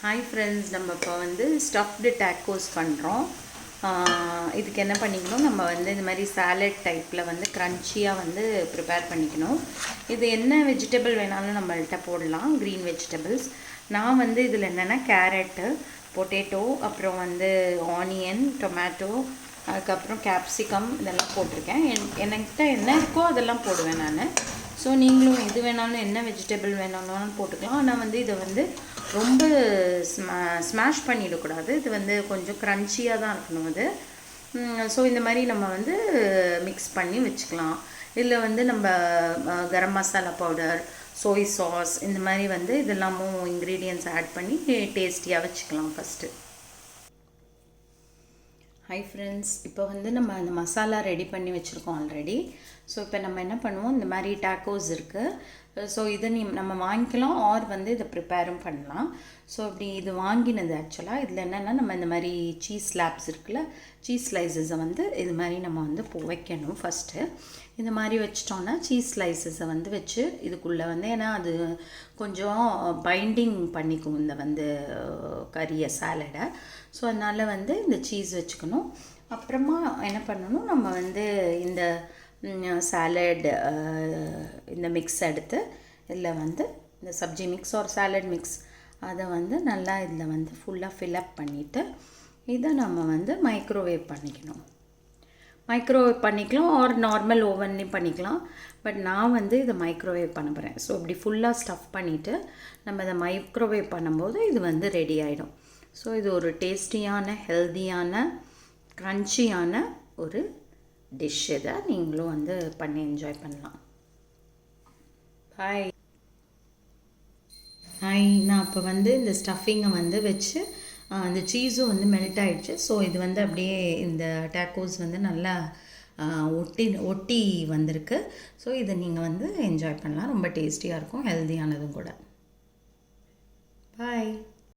Hi friends, நம்ம இப்போ வந்து ஸ்டஃப்டு டேக்கோஸ் பண்ணுறோம். இதுக்கு என்ன பண்ணிக்கணும், நம்ம வந்து இந்த மாதிரி சாலட் டைப்பில் வந்து க்ரன்ச்சியாக வந்து ப்ரிப்பேர் பண்ணிக்கணும். இது என்ன வெஜிடபிள் வேணாலும் நம்மள்கிட்ட போடலாம், க்ரீன் வெஜிடபிள்ஸ். நான் வந்து இதில் என்னென்னா கேரட்டு, பொட்டேட்டோ, அப்புறம் வந்து ஆனியன், டொமேட்டோ, அதுக்கப்புறம் கேப்சிகம் இதெல்லாம் போட்டிருக்கேன். என்கிட்ட என்ன இருக்கோ அதெல்லாம் போடுவேன் நான். ஸோ நீங்களும் எது வேணாலும் என்ன வெஜிடபிள் வேணாலும் போட்டுக்கலாம். ஆனால் வந்து இதை வந்து ரொம்ப ஸ்மாஷ் பண்ணிடக்கூடாது. இது வந்து கொஞ்சம் க்ரன்ச்சியாக தான் இருக்கணும் இது. ஸோ இந்த மாதிரி நம்ம வந்து மிக்ஸ் பண்ணி வச்சுக்கலாம். இதில் வந்து நம்ம கரம் மசாலா பவுடர், சோய் சாஸ் இந்த மாதிரி வந்து இதெல்லாமும் இன்க்ரீடியன்ட்ஸ் ஆட் பண்ணி டேஸ்டியாக வச்சுக்கலாம் ஃபஸ்ட்டு. ஹை ஃப்ரெண்ட்ஸ், இப்போ வந்து நம்ம அந்த மசாலா ரெடி பண்ணி வச்சுருக்கோம் ஆல்ரெடி. ஸோ இப்போ நம்ம என்ன பண்ணுவோம், இந்த மாதிரி டேக்கோஸ் இருக்குது. ஸோ இதை நம்ம வாங்கிக்கலாம், ஆர் வந்து இதை ப்ரிப்பேரும் பண்ணலாம். ஸோ அப்படி இது வாங்கினது ஆக்சுவலாக இதில் என்னென்னா, நம்ம இந்த மாதிரி சீஸ் ஸ்லாப்ஸ் இருக்குல்ல, சீஸ் ஸ்லைசஸை வந்து இது மாதிரி நம்ம வந்து வைக்கணும். ஃபஸ்ட்டு இந்த மாதிரி வச்சிட்டோன்னா சீஸ் ஸ்லைசஸை வந்து வச்சு இதுக்குள்ளே வந்து, ஏன்னா அது கொஞ்சம் பைண்டிங் பண்ணிக்கும் இந்த வந்து கறியை சாலடை. ஸோ அதனால் வந்து இந்த சீஸ் வச்சுக்கணும். அப்புறமா என்ன பண்ணணும், நம்ம வந்து இந்த சாலட் இந்த மிக்ஸ் எடுத்து இதில் வந்து இந்த சப்ஜி மிக்ஸ் ஒரு சாலட் மிக்ஸ் அதை வந்து நல்லா இதில் வந்து ஃபுல்லாக ஃபில்அப் பண்ணிவிட்டு இதை நம்ம வந்து மைக்ரோவேவ் பண்ணிக்கணும். மைக்ரோவேவ் பண்ணிக்கலாம், ஆர் நார்மல் ஓவன்லேயும் பண்ணிக்கலாம். பட் நான் வந்து இதை மைக்ரோவேவ் பண்ண போகிறேன். ஸோ இப்படி ஃபுல்லாக ஸ்டஃப் பண்ணிவிட்டு நம்ம இதை மைக்ரோவேவ் பண்ணும்போது இது வந்து ரெடி ஆகிடும். ஸோ இது ஒரு டேஸ்டியான, ஹெல்த்தியான, க்ரன்ச்சியான ஒரு டிஷ். இதை நீங்களும் வந்து பண்ணி என்ஜாய் பண்ணலாம். பாய். நான் இப்போ வந்து இந்த ஸ்டஃபிங்கை வந்து வச்சு அந்த சீஸும் வந்து மெல்ட் ஆகிடுச்சு. ஸோ இது வந்து அப்படியே இந்த டேக்கோஸ் வந்து நல்லா ஒட்டி வந்திருக்கு. ஸோ இதை நீங்கள் வந்து என்ஜாய் பண்ணலாம். ரொம்ப டேஸ்டியாக இருக்கும், ஹெல்த்தியானதும் கூட. பாய்.